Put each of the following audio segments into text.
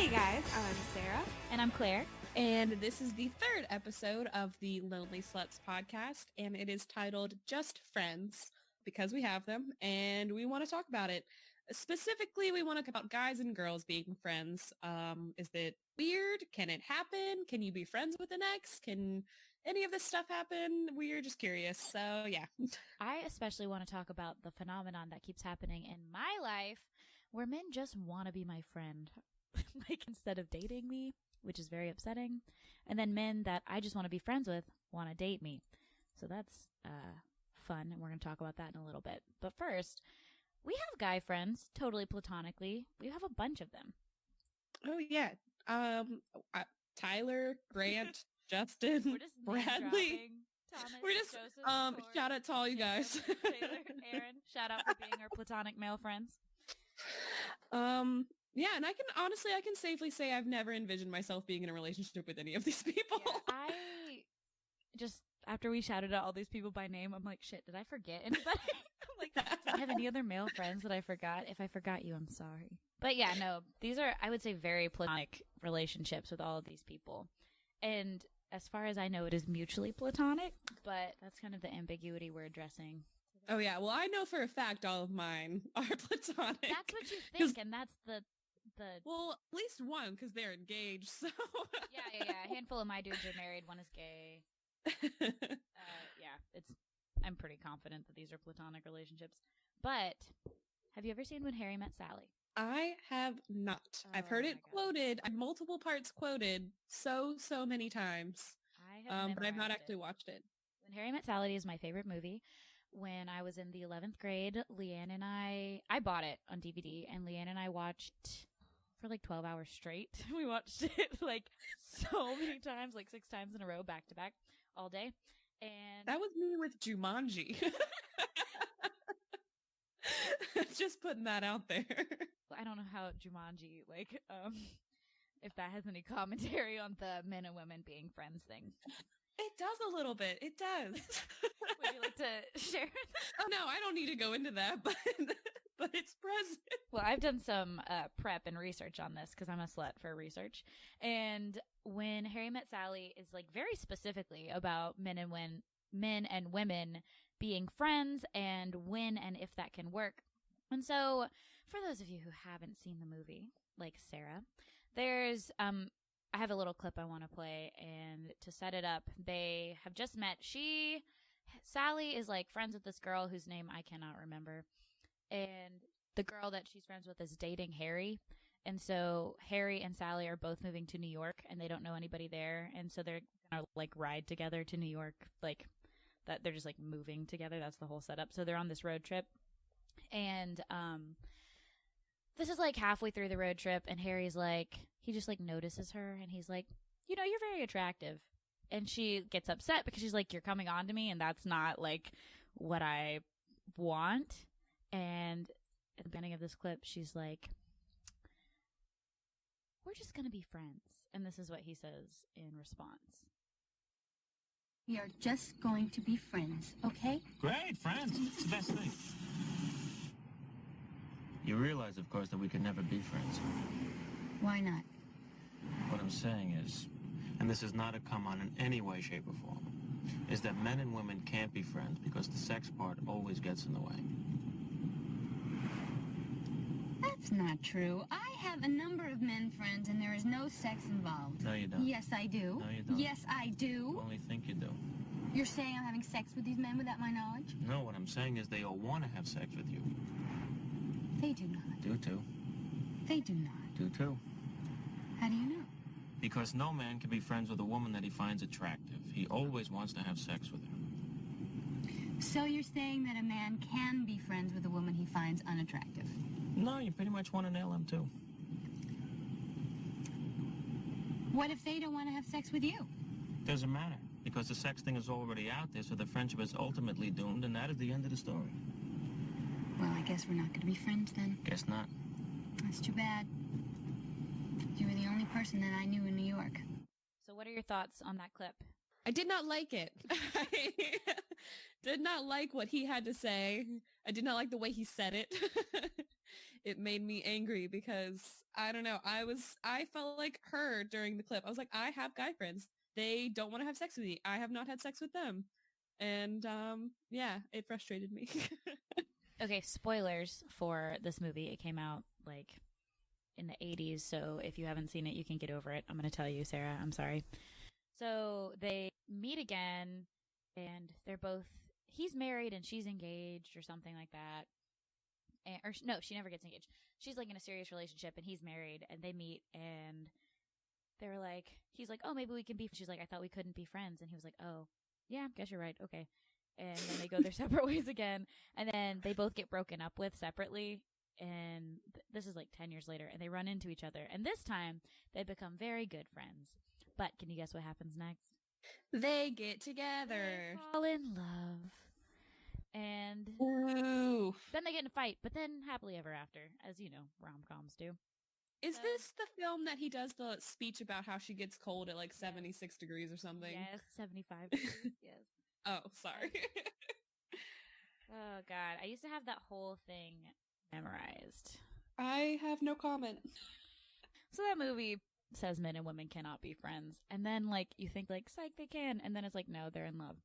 Hey guys, I'm Sarah. And I'm Claire. And this is the third episode of the Lonely Sluts podcast, and it is titled Just Friends, because we have them, and we want to talk about it. Specifically, we want to talk about guys and girls being friends. Is it weird? Can it happen? Can you be friends with an ex? Can any of this stuff happen? We're just curious, so yeah. I especially want to talk about the phenomenon that keeps happening in my life where men just want to be my friend. Like, instead of dating me, which is very upsetting. And then men that I just want to be friends with want to date me. So that's fun, and we're going to talk about that in a little bit. But first, we have guy friends, totally platonically. We have a bunch of them. Oh, yeah. Tyler, Grant, Justin, We're just Bradley. Thomas, We're just, Joseph, shout out to all you guys. Taylor, Aaron, shout out for being our platonic male friends. Yeah, and I can safely say I've never envisioned myself being in a relationship with any of these people. Yeah, I just, after we shouted out all these people by name, I'm like, shit, did I forget anybody? I'm like, do I have any other male friends that I forgot? If I forgot you, I'm sorry. But yeah, no, these are, I would say, very platonic relationships with all of these people. And as far as I know, it is mutually platonic, but that's kind of the ambiguity we're addressing. Oh yeah, well I know for a fact all of mine are platonic. That's what you think, and that's the well, at least one, because they're engaged, so yeah. A handful of my dudes are married, one is gay. Yeah, I'm pretty confident that these are platonic relationships. But have you ever seen When Harry Met Sally? I have not. I've heard it quoted, multiple parts quoted so many times. I have but I've not actually watched it. When Harry Met Sally is my favorite movie. When I was in the 11th grade, Leanne and I bought it on DVD, and Leanne and I watched for like 12 hours straight. We watched it like so many times, like 6 times in a row, back to back, all day. And that was me with Jumanji. Just putting that out there. I don't know how Jumanji, like, if that has any commentary on the men and women being friends thing. It does a little bit. It does. Would you like to share? Oh, no, I don't need to go into that, but it's present. Well, I've done some prep and research on this because I'm a slut for research. And When Harry Met Sally is like very specifically about men and women being friends and when and if that can work. And so for those of you who haven't seen the movie, like Sarah, there's I have a little clip I want to play, and to set it up, they have just met. Sally is like friends with this girl whose name I cannot remember, and the girl that she's friends with is dating Harry, and so Harry and Sally are both moving to New York, and they don't know anybody there, and so they're gonna like ride together to New York, like that. They're just like moving together. That's the whole setup. So they're on this road trip, and this is like halfway through the road trip, and Harry's like, he just like notices her, and he's like, you know, you're very attractive. And she gets upset because she's like, you're coming on to me, and that's not like what I want. And at the beginning of this clip, she's like, we're just going to be friends. And this is what he says in response. We are just going to be friends, okay? Great, friends. It's the best thing. You realize, of course, that we could never be friends. Why not? What I'm saying is, and this is not a come on in any way, shape, or form, is that men and women can't be friends because the sex part always gets in the way. That's not true. I have a number of men friends, and there is no sex involved. No, you don't. Yes, I do. No, you don't. Yes, I do. You only think you do. You're saying I'm having sex with these men without my knowledge? No, what I'm saying is they all want to have sex with you. They do not. Do too. They do not. Do too. How do you know? Because no man can be friends with a woman that he finds attractive. He always wants to have sex with her. So you're saying that a man can be friends with a woman he finds unattractive? No, you pretty much want to nail him too. What if they don't want to have sex with you? Doesn't matter, because the sex thing is already out there, so the friendship is ultimately doomed, and that is the end of the story. Well, I guess we're not going to be friends then. Guess not. That's too bad. You were the only person that I knew in New York. So what are your thoughts on that clip? I did not like it. I did not like what he had to say. I did not like the way he said it. It made me angry because I don't know. I felt like her during the clip. I was like, I have guy friends. They don't want to have sex with me. I have not had sex with them. And yeah, it frustrated me. Okay, spoilers for this movie. It came out like in the 80s, so if you haven't seen it, you can get over it. I'm going to tell you, Sarah. I'm sorry. So they meet again, and they're both, he's married and she's engaged or something like that. Or no, she never gets engaged. She's like in a serious relationship and he's married, and they meet, and they're like, he's like, oh, maybe we can be, she's like, I thought we couldn't be friends. And he was like, oh, yeah, guess you're right. Okay. And then they go their separate ways again. And then they both get broken up with separately. And this is like 10 years later, and they run into each other. And this time they become very good friends. But can you guess what happens next? They get together. They fall in love. And Ooh. then they get in a fight, but then happily ever after, as you know, rom-coms do. Is this the film that he does the speech about how she gets cold at like 76 degrees or something? Yes, 75 degrees, yes. Oh, sorry. Oh, God. I used to have that whole thing memorized. I have no comment. So that movie says men and women cannot be friends. And then, like, you think, like, psych, they can. And then it's like, no, they're in love.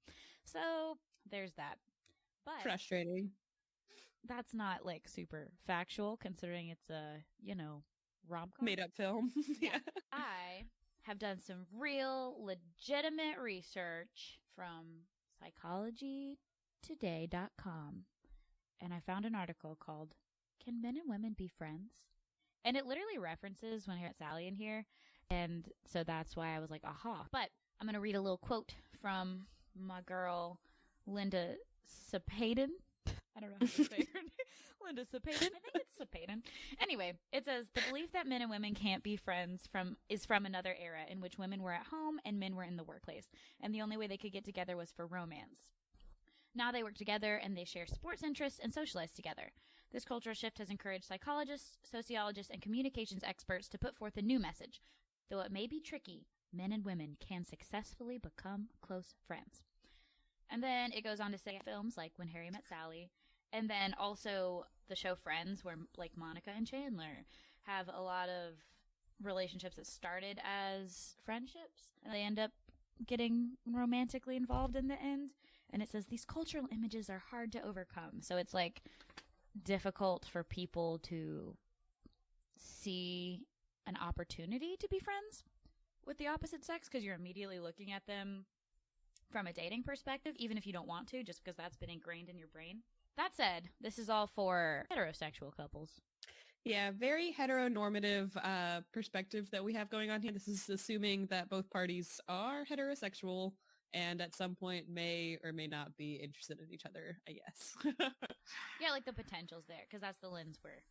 So there's that. But frustrating. That's not, like, super factual, considering it's a, you know, rom-com. Made-up film. Yeah. I have done some real, legitimate research from psychologytoday.com. And I found an article called, Can Men and Women Be Friends? And it literally references when I heard Sally in here. And so that's why I was like, aha. But I'm going to read a little quote from my girl, Linda Sapaden. I don't know how to say her name. Linda Sapaden. I think it's Sapaden. Anyway, it says, the belief that men and women can't be friends is from another era in which women were at home and men were in the workplace. And the only way they could get together was for romance. Now they work together and they share sports interests and socialize together. This cultural shift has encouraged psychologists, sociologists, and communications experts to put forth a new message. Though it may be tricky, men and women can successfully become close friends. And then it goes on to say films like When Harry Met Sally, and then also the show Friends, where like Monica and Chandler have a lot of relationships that started as friendships, and they end up getting romantically involved in the end. And it says these cultural images are hard to overcome. So it's like difficult for people to see an opportunity to be friends with the opposite sex because you're immediately looking at them from a dating perspective, even if you don't want to, just because that's been ingrained in your brain. That said, this is all for heterosexual couples. Yeah, very heteronormative perspective that we have going on here. This is assuming that both parties are heterosexual and at some point may or may not be interested in each other, I guess. Yeah, like the potential's there, because that's the lens we're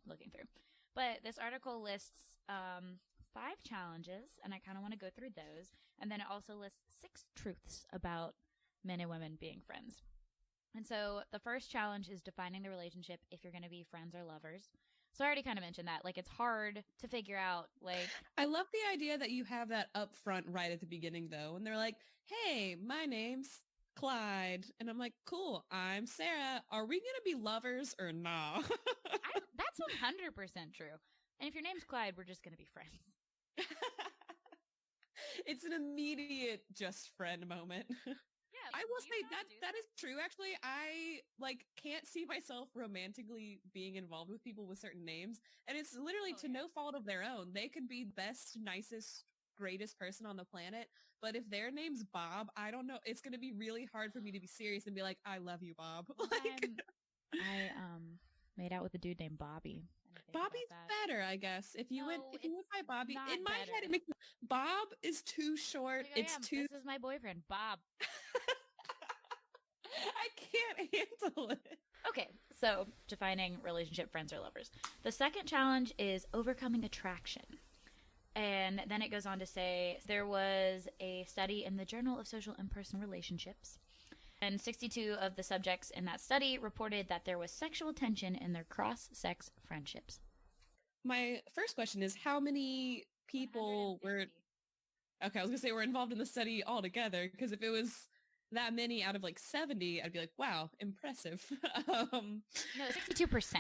looking through. But this article lists 5 challenges, and I kind of want to go through those. And then it also lists 6 truths about men and women being friends. And so the first challenge is defining the relationship if you're going to be friends or lovers. So I already kind of mentioned that. Like, it's hard to figure out, like... I love the idea that you have that up front right at the beginning, though. And they're like, hey, my name's Clyde. And I'm like, cool, I'm Sarah. Are we going to be lovers or nah? That's 100% true. And if your name's Clyde, we're just going to be friends. It's an immediate just friend moment. Yeah, I will say that is true. Actually, I can't see myself romantically being involved with people with certain names, and it's literally no fault of their own. They could be best, nicest, greatest person on the planet, but if their name's Bob, I don't know. It's going to be really hard for me to be serious and be like, "I love you, Bob." I made out with a dude named Bobby. Bobby's better, I guess. If you went by Bobby, in my head, it makes Bob is too short. Like, it's too. This is my boyfriend, Bob. I can't handle it. Okay, so defining relationship, friends or lovers. The second challenge is overcoming attraction. And then it goes on to say there was a study in the Journal of Social and Personal Relationships. And 62 of the subjects in that study reported that there was sexual tension in their cross-sex friendships. My first question is, how many people 150. were... Okay, I was gonna say were involved in the study altogether, because if it was that many out of like 70, I'd be like, wow, impressive. No, 62%.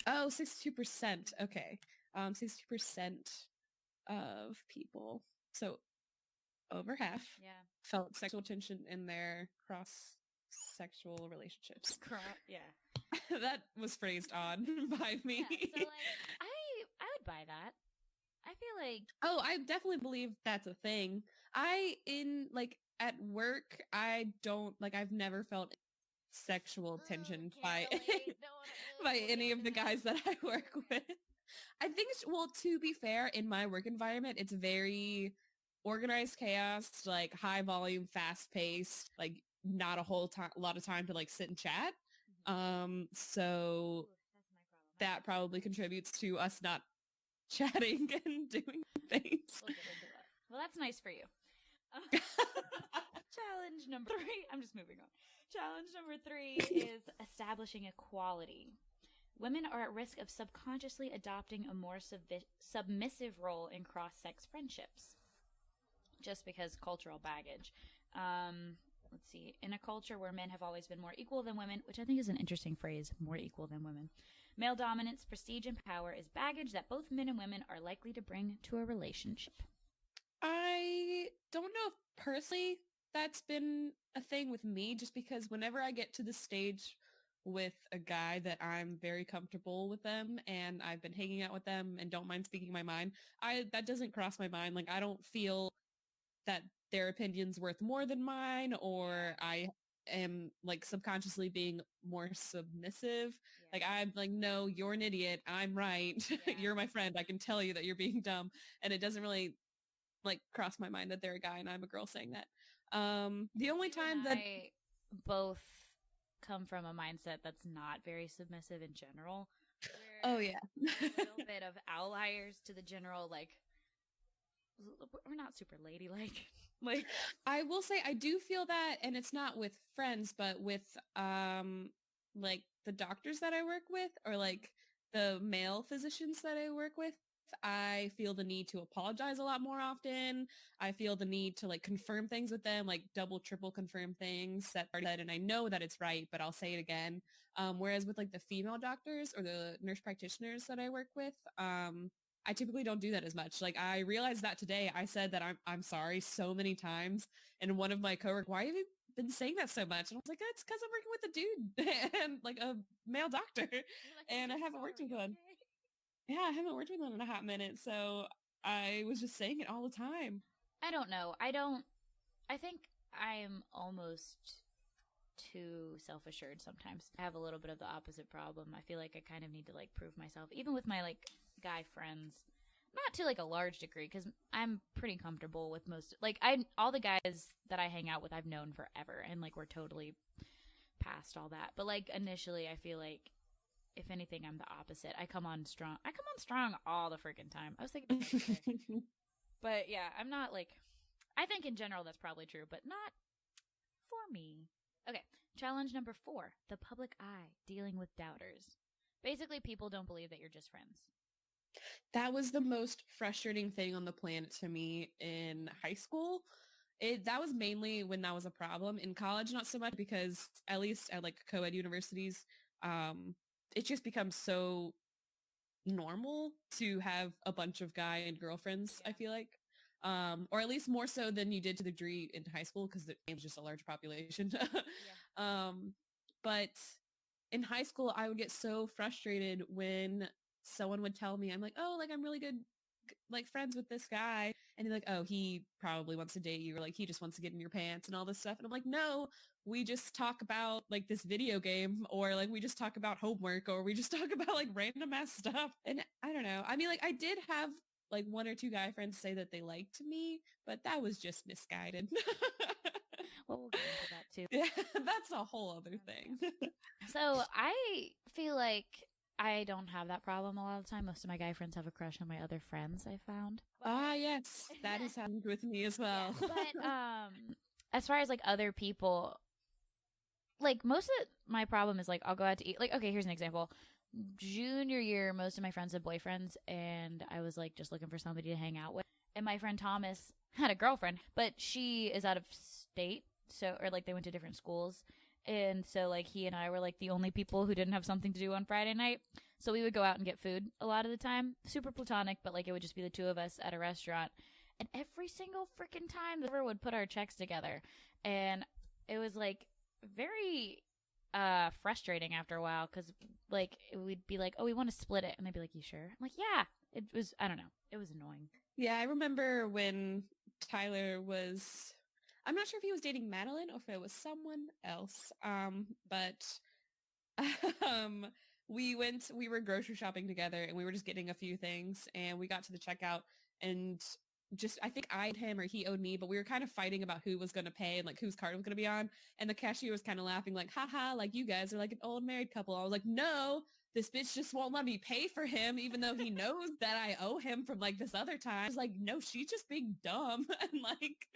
Oh, 62%. Okay. 62% of people. So over half Yeah. felt sexual tension in their cross-sexual relationships. Yeah. That was phrased odd by me. Yeah. So like, I would buy that. I feel like Oh, I definitely believe that's a thing. At work, I don't, like, I've never felt sexual tension by by any of the guys that I work with. I think well, to be fair, in my work environment, it's very organized chaos, like high volume, fast paced, like not a lot of time to like sit and chat. So Ooh, that's my problem. that probably contributes to us not chatting and doing things. We'll get into that. Well, that's nice for you. Challenge number 3. I'm just moving on. Challenge number 3 is establishing equality. Women are at risk of subconsciously adopting a more submissive role in cross-sex friendships, just because cultural baggage. Let's see. In a culture where men have always been more equal than women, which I think is an interesting phrase, more equal than women, male dominance, prestige, and power is baggage that both men and women are likely to bring to a relationship. I don't know if personally that's been a thing with me, just because whenever I get to the stage with a guy that I'm very comfortable with them and I've been hanging out with them and don't mind speaking my mind, that doesn't cross my mind. Like, I don't feel that their opinion's worth more than mine, or I am like subconsciously being more submissive. Yeah. Like, I'm like, no, you're an idiot. I'm right. Yeah. You're my friend. I can tell you that you're being dumb. And it doesn't really like cross my mind that they're a guy and I'm a girl saying that. The only time that I both come from a mindset that's not very submissive in general. Oh yeah. A little bit of outliers to the general, like, we're not super ladylike. Like, I will say I do feel that, and it's not with friends, but with like the doctors that I work with, or like the male physicians that I work with. I feel the need to apologize a lot more often. I feel the need to like confirm things with them, like double, triple confirm things that are said, and I know that it's right, but I'll say it again. Whereas with like the female doctors or the nurse practitioners that I work with, I typically don't do that as much. Like, I realized that today. I said that I'm sorry so many times, and one of my coworkers, why have you been saying that so much? And I was like, it's because I'm working with a dude and like a male doctor, and I haven't worked with one. Okay? Yeah, I haven't worked with one in a hot minute, so I was just saying it all the time. I don't know. I think I'm almost too self-assured sometimes. I have a little bit of the opposite problem. I feel like I kind of need to like prove myself, even with my like guy friends. Not to like a large degree, because I'm pretty comfortable with all the guys that I hang out with I've known forever, and like we're totally past all that. But like initially I feel like, if anything, I'm the opposite. I come on strong all the freaking time. I was thinking about that today. But yeah, I'm not like, I think in general that's probably true, but not for me. Okay, challenge number 4, the public eye, dealing with doubters. Basically, people don't believe that you're just friends. That was the most frustrating thing on the planet to me in high school. That was mainly when that was a problem. In college, not so much, because at least at like co-ed universities, it just becomes so normal to have a bunch of guy and girlfriends, I feel like. Or at least more so than you did to the degree in high school, because it was just a large population. But in high school, I would get so frustrated when someone would tell me, I'm like, oh, like I'm really good, like friends with this guy. And they're like, oh, he probably wants to date you, or like he just wants to get in your pants and all this stuff. And I'm like, no, we just talk about like this video game, or like we just talk about homework, or we just talk about like random ass stuff. And I don't know. I mean, like I did have like 1 or 2 guy friends say that they liked me, but that was just misguided. Well, we'll get into that too. Yeah, that's a whole other thing. So I feel like I don't have that problem a lot of the time. Most of my guy friends have a crush on my other friends, I found. Yes, that has happened with me as well. Yeah, but as far as like other people, like most of my problem is like I'll go out to eat. Like, okay, here's an example. Junior year, most of my friends had boyfriends, and I was like just looking for somebody to hang out with. And my friend Thomas had a girlfriend, but she is out of state. So, or like they went to different schools. And so like he and I were like the only people who didn't have something to do on Friday night. So we would go out and get food a lot of the time. Super platonic, but like it would just be the two of us at a restaurant. And every single freaking time the would put our checks together. And it was like very frustrating after a while because like we'd be like, oh, we want to split it. And they'd be like, you sure? I'm like, yeah. It was, I don't know. It was annoying. Yeah, I remember when Tyler was, I'm not sure if he was dating Madeline or if it was someone else. But we were grocery shopping together and we were just getting a few things and we got to the checkout and just, I think I owed him or he owed me, but we were kind of fighting about who was going to pay and like whose card was going to be on. And the cashier was kind of laughing like, haha, like you guys are like an old married couple. I was like, no, this bitch just won't let me pay for him, even though he knows that I owe him from like this other time. I was like, no, she's just being dumb. And like,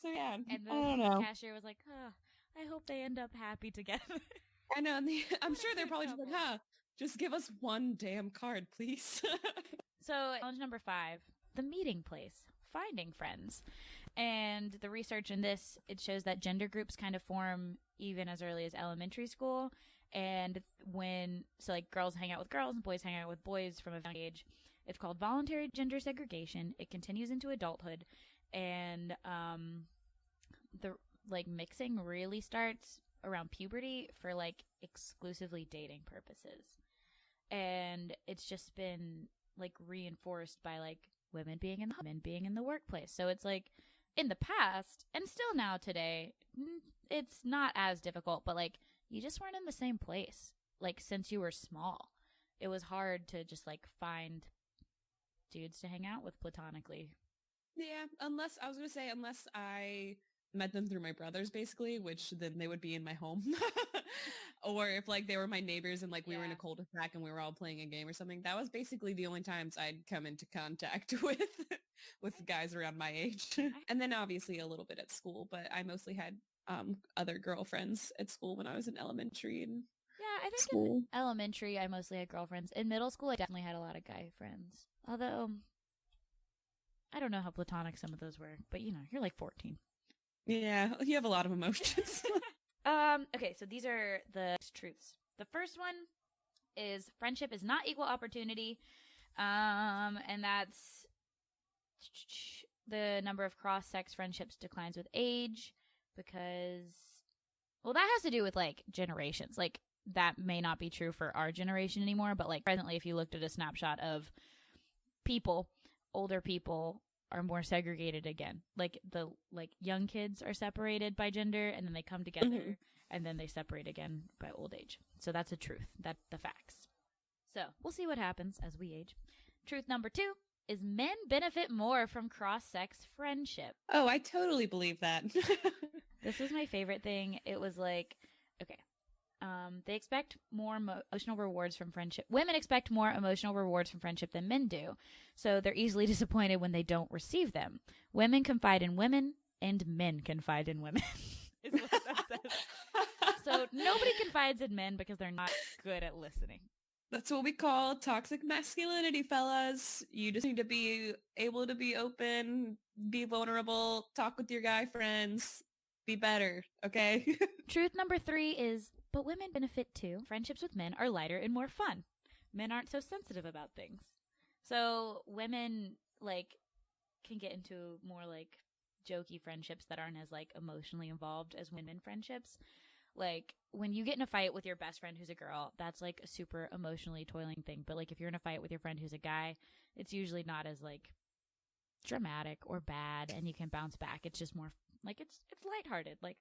so yeah, And I don't the know. cashier was like, I hope they end up happy together. I know. And I'm sure they're good probably just like, couple. just give us one damn card, please. So challenge number 5, the meeting place, finding friends. And the research in this, it shows that gender groups kind of form even as early as elementary school. And so like girls hang out with girls and boys hang out with boys from a young age. It's called voluntary gender segregation. It continues into adulthood. And the like mixing really starts around puberty for like exclusively dating purposes. And it's just been like reinforced by like women being in the workplace. So it's like in the past and still now today, it's not as difficult, but like you just weren't in the same place. Like since you were small, it was hard to just like find dudes to hang out with platonically. Yeah, unless I met them through my brothers basically, which then they would be in my home. Or if like they were my neighbors and like we were in a cul-de-sac and we were all playing a game or something. That was basically the only times I'd come into contact with guys around my age. And then obviously a little bit at school, but I mostly had other girlfriends at school when I was in elementary and I think school. In elementary I mostly had girlfriends. In middle school I definitely had a lot of guy friends. Although I don't know how platonic some of those were, but you know, you're like 14. Yeah, you have a lot of emotions. Okay, so these are the truths. The first one is friendship is not equal opportunity. And that's the number of cross-sex friendships declines with age because, well, that has to do with like generations. Like that may not be true for our generation anymore, but like presently, if you looked at a snapshot of people, older people are more segregated again. Like the young kids are separated by gender and then they come together and then they separate again by old age. So that's a truth. That's the facts. So we'll see what happens as we age. Truth number 2 is men benefit more from cross-sex friendship. Oh, I totally believe that. This was my favorite thing. It was like, okay, they expect more emotional rewards from friendship. Women expect more emotional rewards from friendship than men do. So they're easily disappointed when they don't receive them. Women confide in women and men confide in women. Is what that says. So nobody confides in men because they're not good at listening. That's what we call toxic masculinity, fellas. You just need to be able to be open, be vulnerable, talk with your guy friends, be better, okay? Truth number 3 is, but women benefit too. Friendships with men are lighter and more fun. Men aren't so sensitive about things. So women like can get into more like jokey friendships that aren't as like emotionally involved as women friendships. Like when you get in a fight with your best friend who's a girl, that's like a super emotionally toiling thing. But like if you're in a fight with your friend who's a guy, it's usually not as like dramatic or bad and you can bounce back. It's just more like it's lighthearted. Like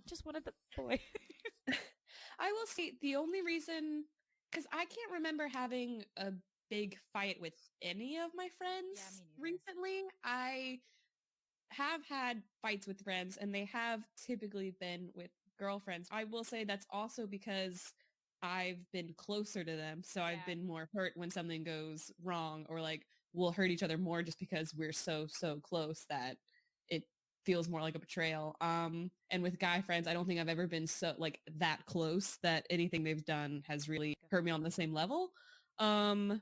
just one of the boys. I will say the only reason, because I can't remember having a big fight with any of my friends recently. I have had fights with friends and they have typically been with girlfriends. I will say that's also because I've been closer to them. So I've been more hurt when something goes wrong or like we'll hurt each other more just because we're so close that it feels more like a betrayal. And with guy friends, I don't think I've ever been so like that close that anything they've done has really hurt me on the same level. I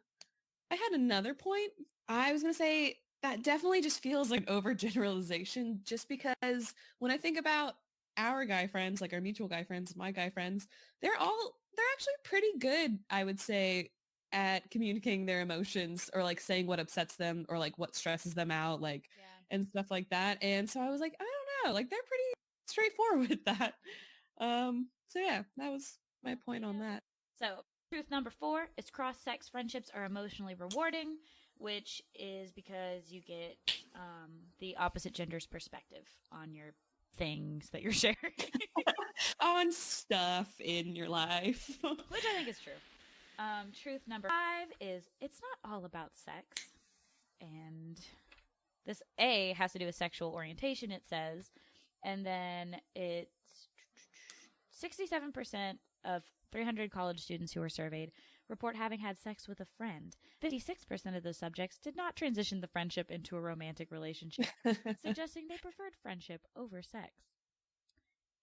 had another point. I was going to say that definitely just feels like overgeneralization, just because when I think about our guy friends, like our mutual guy friends, my guy friends, they're actually pretty good, I would say, at communicating their emotions or like saying what upsets them or like what stresses them out, like, Yeah. and stuff like that. And so I was like, I don't know, like they're pretty straightforward with that. So yeah, that was my point on that. So, truth number 4 is cross-sex friendships are emotionally rewarding, which is because you get the opposite gender's perspective on your things that you're sharing. On stuff in your life. Which I think is true. Truth number 5 is it's not all about sex. And this A has to do with sexual orientation, it says. And then it's 67% of 300 college students who were surveyed report having had sex with a friend. 56% of those subjects did not transition the friendship into a romantic relationship, suggesting they preferred friendship over sex.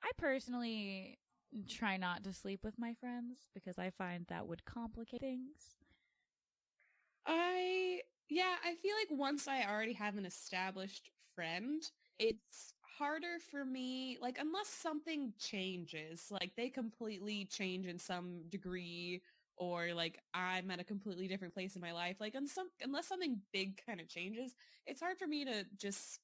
I personally try not to sleep with my friends because I find that would complicate things. I feel like once I already have an established friend, it's harder for me, like unless something changes, like they completely change in some degree, or like I'm at a completely different place in my life, like unless something big kind of changes, it's hard for me to just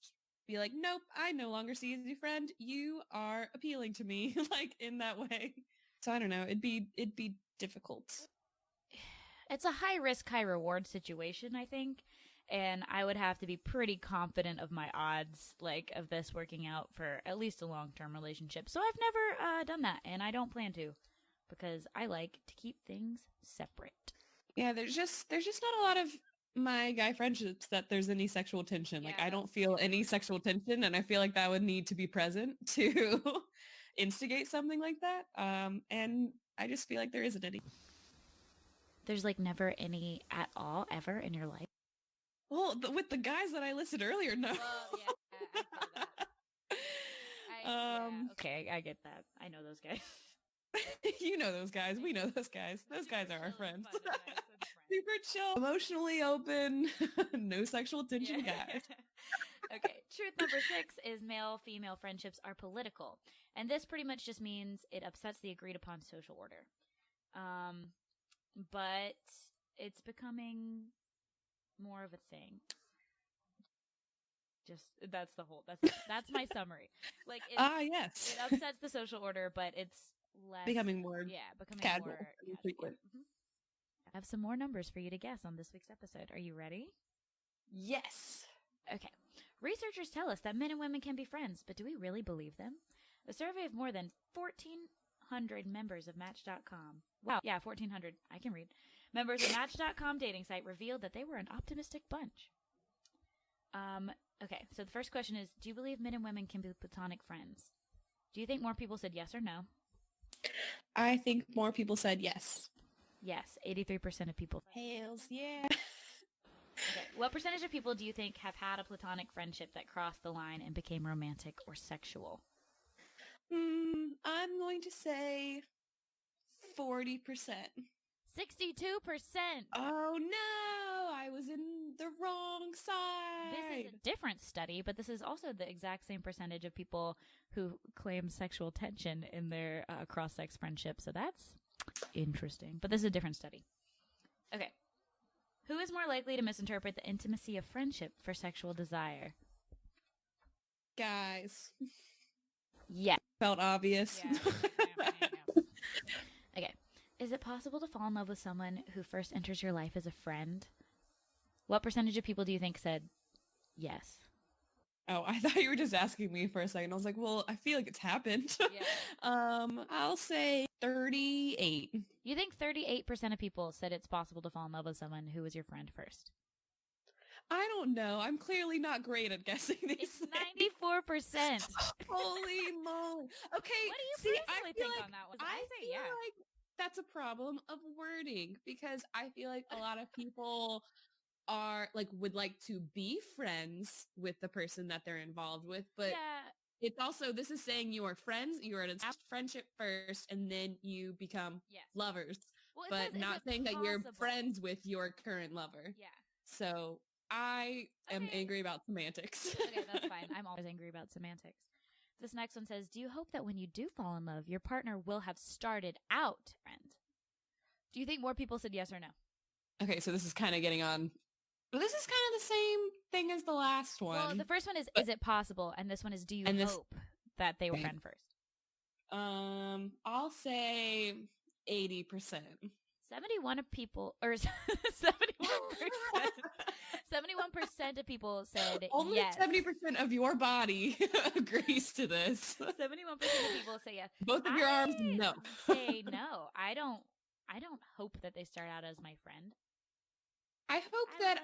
be like, nope, I no longer see you as your friend. You are appealing to me, like in that way. So I don't know. It'd be difficult. It's a high risk, high reward situation, I think. And I would have to be pretty confident of my odds, like, of this working out for at least a long-term relationship. So I've never done that, and I don't plan to, because I like to keep things separate. Yeah, there's just not a lot of my guy friendships that there's any sexual tension. Yeah, like I don't feel any sexual tension, and I feel like that would need to be present to instigate something like that. And I just feel like there isn't any. There's, like, never any at all, ever, in your life? Well, with the guys that I listed earlier, no. Well, yeah, I feel that. Yeah, okay, I get that. I know those guys. You know those guys. We know those guys. Those guys are our friends. Fun guys. Super chill, emotionally open, no sexual tension guys. Okay, truth number 6 is male-female friendships are political. And this pretty much just means it upsets the agreed upon social order. But it's becoming more of a thing. Just that's my summary. Like yes, it upsets the social order, but it's less becoming more casual more and frequent. Mm-hmm. I have some more numbers for you to guess on this week's episode. Are you ready? Yes. Okay. Researchers tell us that men and women can be friends, but do we really believe them? A survey of more than 1,400 members of Match.com. Wow, yeah, 1,400. I can read. Members of Match.com dating site revealed that they were an optimistic bunch. Okay, so the first question is, do you believe men and women can be platonic friends? Do you think more people said yes or no? I think more people said yes. Yes, 83% of people. Hails, yeah. Okay, what percentage of people do you think have had a platonic friendship that crossed the line and became romantic or sexual? I'm going to say 40%. 62%! Oh no! I was in the wrong side! This is a different study, but this is also the exact same percentage of people who claim sexual tension in their cross-sex friendship, so that's interesting. But this is a different study. Okay. Who is more likely to misinterpret the intimacy of friendship for sexual desire? Guys. Yeah. Felt obvious. Yeah. Okay. Is it possible to fall in love with someone who first enters your life as a friend? What percentage of people do you think said yes? Oh, I thought you were just asking me for a second. I was like, well, I feel like it's happened. Yeah. I'll say 38. You think 38% of people said it's possible to fall in love with someone who was your friend first? I don't know. I'm clearly not great at guessing these It's things. 94%. Holy moly. Okay. What do you see, personally think on that one? I say yeah. Like that's a problem of wording, because I feel like a lot of people are like would like to be friends with the person that they're involved with, but yeah. It's also, this is saying you are friends, you are in a friendship first, and then you become lovers. Well, but not saying that you're friends with your current lover. Yeah. So I am Okay. angry about semantics. Okay, that's fine. I'm always angry about semantics. This next one says, do you hope that when you do fall in love, your partner will have started out friend? Do you think more people said yes or no? Okay, so this is kind of getting on. This is kind of the same thing as the last one. Well, the first one is it possible? And this one is, do you hope that they were friend first? I'll say 80%. 71 of people, or 71%, 71% of people said Only yes. 70% of your body agrees to this. 71% of people say yes. Both of your arms, no. Say no. I don't hope that they start out as my friend. I hope that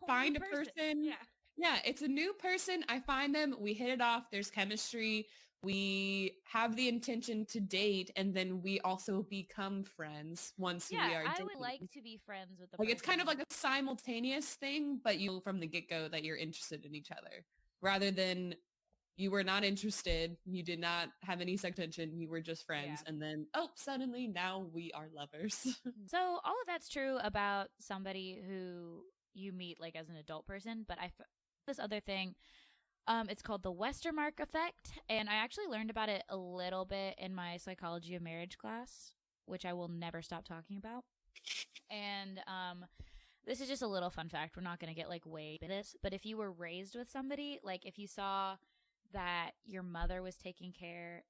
find a person. Yeah, it's a new person. I find them. We hit it off. There's chemistry. We have the intention to date, and then we also become friends once we are dating. I would like to be friends with the person. It's kind of like a simultaneous thing, but you know from the get-go that you're interested in each other. Rather than you were not interested, you did not have any sex tension, you were just friends, and then, suddenly now we are lovers. So all of that's true about somebody who you meet like as an adult person, but this other thing, it's called the Westermark effect, and I actually learned about it a little bit in my psychology of marriage class, which I will never stop talking about. And this is just a little fun fact. We're not going to get like way into this, but if you were raised with somebody, like if you saw that your mother was taking care,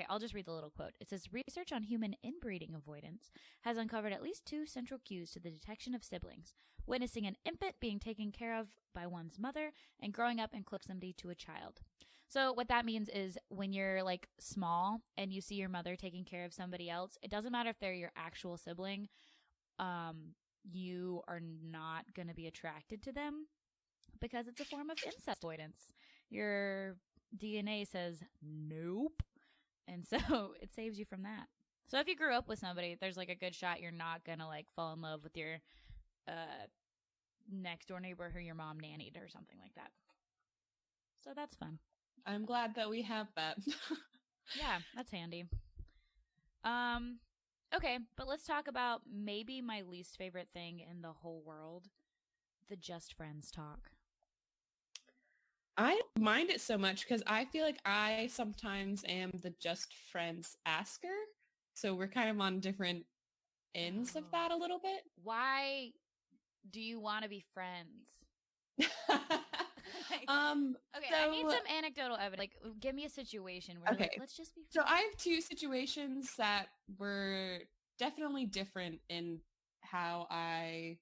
I'll just read the little quote. It says, research on human inbreeding avoidance has uncovered at least 2 central cues to the detection of siblings: witnessing an infant being taken care of by one's mother and growing up in proximity to a child. So what that means is when you're like small and you see your mother taking care of somebody else, it doesn't matter if they're your actual sibling, you are not going to be attracted to them because it's a form of incest avoidance. Your DNA says nope, and so it saves you from that. So if you grew up with somebody, there's like a good shot you're not gonna like fall in love with your next door neighbor who your mom nannied or something like that. So that's fun. I'm glad that we have that. Yeah, that's handy. Okay, but let's talk about maybe my least favorite thing in the whole world: the just friends talk. I don't mind it so much because I feel like I sometimes am the just friends asker. So we're kind of on different ends of that a little bit. Why do you want to be friends? Okay, so, I need some anecdotal evidence. Like, give me a situation where let's just be friends. So I have 2 situations that were definitely different in how I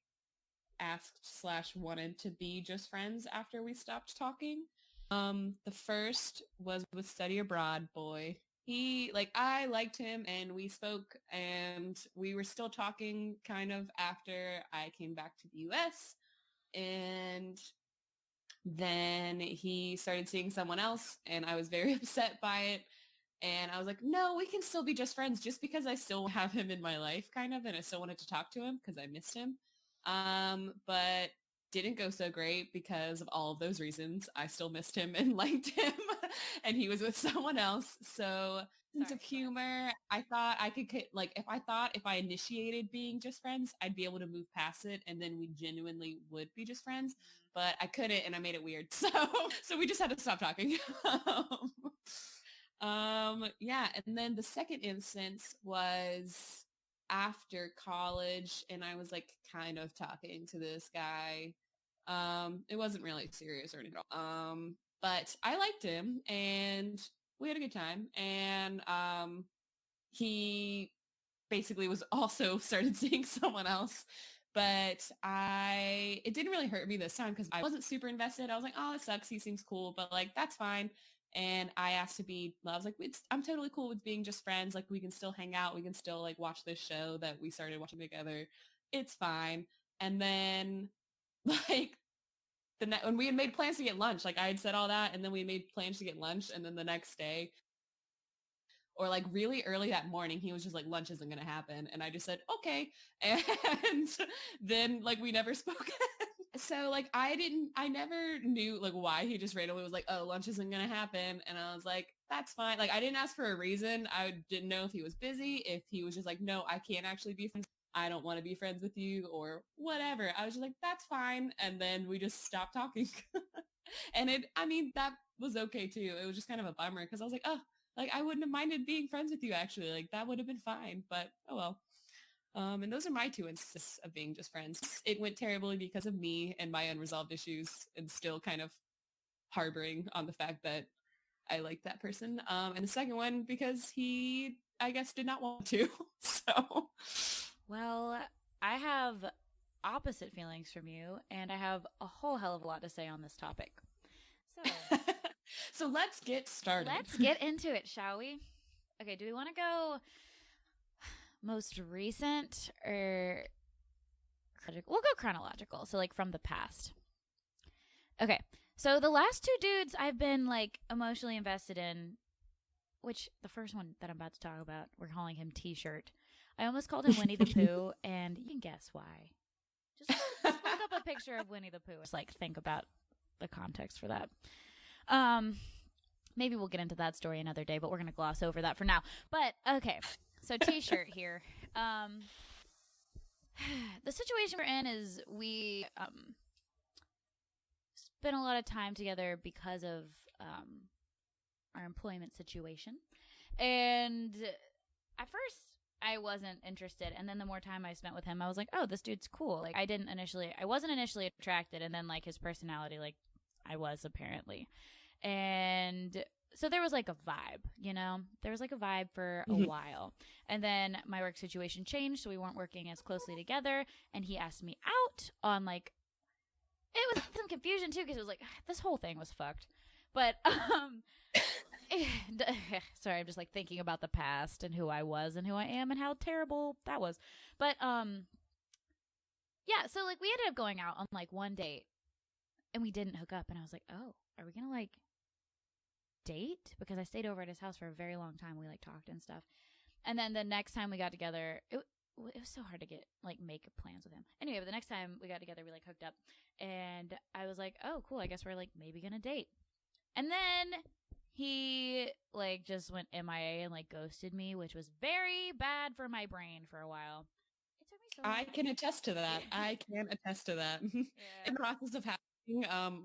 asked/wanted to be just friends after we stopped talking. The first was with study abroad boy. I liked him and we spoke and we were still talking kind of after I came back to the US, and then he started seeing someone else and I was very upset by it. And I was like, no, we can still be just friends just because I still have him in my life kind of, and I still wanted to talk to him because I missed him. But didn't go so great because of all of those reasons. I still missed him and liked him and he was with someone else. So sense of humor, I thought I could, if I initiated being just friends, I'd be able to move past it and then we genuinely would be just friends, but I couldn't and I made it weird. So we just had to stop talking. And then the second instance was after college and I was like kind of talking to this guy. It wasn't really serious or anything at all. But I liked him and we had a good time. And he basically was also started seeing someone else. But it didn't really hurt me this time because I wasn't super invested. I was like, oh, it sucks. He seems cool, but like, that's fine. And I asked to be, I was like, I'm totally cool with being just friends. Like we can still hang out. We can still like watch this show that we started watching together. It's fine. And then like when we had made plans to get lunch, like I had said all that. And then we made plans to get lunch. And then the next day or like really early that morning, he was just like, lunch isn't going to happen. And I just said, okay. And then like we never spoke. So like I never knew like why he just randomly was like, oh, lunch isn't going to happen. And I was like, that's fine. Like I didn't ask for a reason. I didn't know if he was busy, if he was just like, no, I can't actually be friends. I don't want to be friends with you or whatever. I was just like, that's fine. And then we just stopped talking. And that was okay too. It was just kind of a bummer because I was like, oh, like I wouldn't have minded being friends with you actually. Like that would have been fine, but oh well. And those are my two instances of being just friends. It went terribly because of me and my unresolved issues and still kind of harboring on the fact that I liked that person. And the second one because he, I guess, did not want to. So. Well, I have opposite feelings from you, and I have a whole hell of a lot to say on this topic. So, so let's get started. Let's get into it, shall we? Okay, do we want to go most recent or we'll go chronological, so like from the past. Okay, so the last two dudes I've been like emotionally invested in, which the first one that I'm about to talk about, we're calling him T-shirt. I almost called him Winnie the Pooh, and you can guess why. Just look up a picture of Winnie the Pooh. Just like think about the context for that. Maybe we'll get into that story another day, but we're gonna gloss over that for now. But okay, so T-shirt here. The situation we're in is we spent a lot of time together because of our employment situation, and at first I wasn't interested, and then the more time I spent with him, I was like, oh, this dude's cool. Like I wasn't initially attracted, and then like his personality, like I was apparently. And so there was like a vibe, you know? There was like a vibe for a while. And then my work situation changed, so we weren't working as closely together, and he asked me out on like, it was some confusion too, because it was like, this whole thing was fucked. But sorry, I'm just like thinking about the past and who I was and who I am and how terrible that was. But yeah, so like we ended up going out on like one date and we didn't hook up, and I was like, oh, are we gonna like date? Because I stayed over at his house for a very long time. We like talked and stuff, and then the next time we got together, it was so hard to get like make plans with him. Anyway, but the next time we got together, we like hooked up, and I was like, oh cool, I guess we're like maybe gonna date. And then he like just went MIA and like ghosted me, which was very bad for my brain for a while. It took me so long. I can attest to that. I can attest to that. Yeah. In the process of having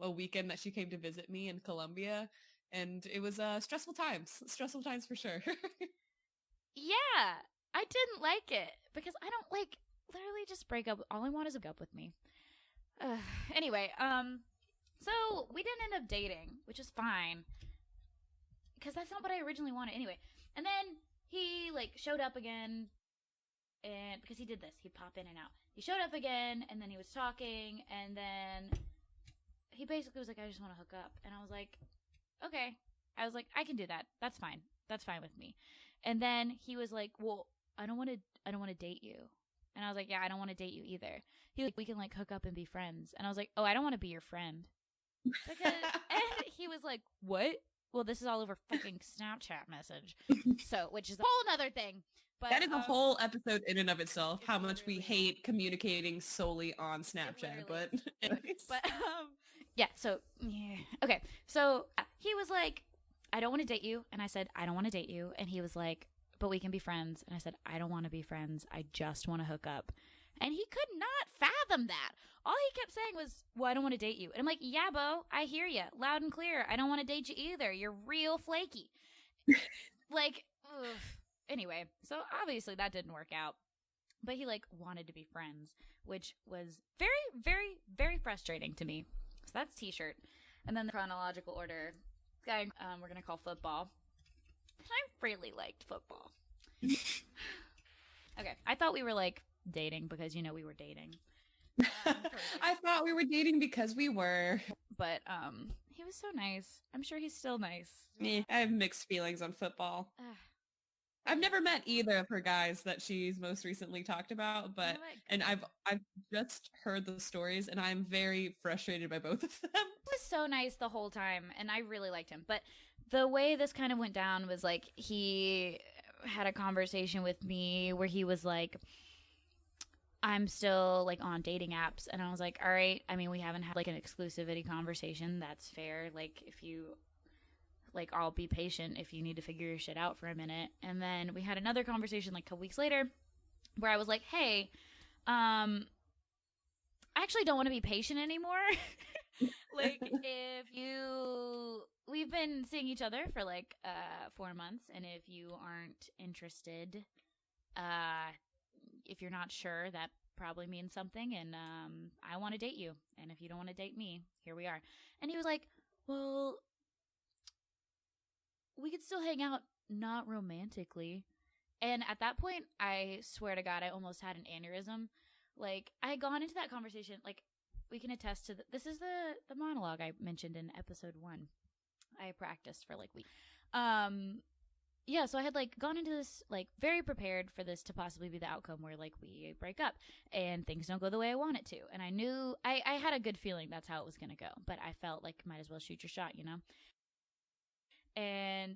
a weekend that she came to visit me in Colombia, and it was stressful times for sure. Yeah, I didn't like it because I don't like literally just break up. All I want is a break up with me. Anyway, so we didn't end up dating, which is fine because that's not what I originally wanted anyway. And then he like showed up again, and because he did this, he'd pop in and out. He showed up again, and then he was talking, and then he basically was like, I just want to hook up. And I was like, okay. I was like, I can do that. That's fine. That's fine with me. And then he was like, well, I don't want to date you. And I was like, yeah, I don't want to date you either. He was like, we can like hook up and be friends. And I was like, oh, I don't want to be your friend. Because, and he was like, what? Well, this is all over fucking Snapchat message. So, which is a whole other thing. But that is a whole episode in and of itself, how much we hate communicating solely on Snapchat. But yeah, so, yeah. Okay, so he was like, I don't want to date you. And I said, I don't want to date you. And he was like, but we can be friends. And I said, I don't want to be friends. I just want to hook up. And he could not fathom that. All he kept saying was, well, I don't want to date you. And I'm like, yeah, Bo, I hear you loud and clear. I don't want to date you either. You're real flaky. Like, ugh. Anyway, so obviously that didn't work out. But he like wanted to be friends, which was very, very, very frustrating to me. So that's T-shirt. And then the chronological order, this guy we're going to call football. I really liked football. Okay, I thought we were like dating because, you know, we were dating. I thought we were dating because we were. But he was so nice. I'm sure he's still nice. I have mixed feelings on football. I've never met either of her guys that she's most recently talked about, but and I've just heard the stories, and I'm very frustrated by both of them. He was so nice the whole time, and I really liked him. But the way this kind of went down was like he had a conversation with me where he was like, I'm still like on dating apps, and I was like, all right, I mean, we haven't had like an exclusivity conversation. That's fair. Like if you like, I'll be patient if you need to figure your shit out for a minute. And then we had another conversation like a couple weeks later, where I was like, hey, I actually don't want to be patient anymore. Like, we've been seeing each other for like 4 months, and if you aren't interested, if you're not sure, that probably means something, and I want to date you, and if you don't want to date me, here we are. And he was like, well, we could still hang out, not romantically. And at that point, I swear to God, I almost had an aneurysm. Like, I had gone into that conversation, like, we can attest to this is the monologue I mentioned in episode 1. I practiced for like weeks. Yeah, so I had like gone into this like very prepared for this to possibly be the outcome where like we break up and things don't go the way I want it to. And I knew I had a good feeling that's how it was gonna go. But I felt like might as well shoot your shot, you know?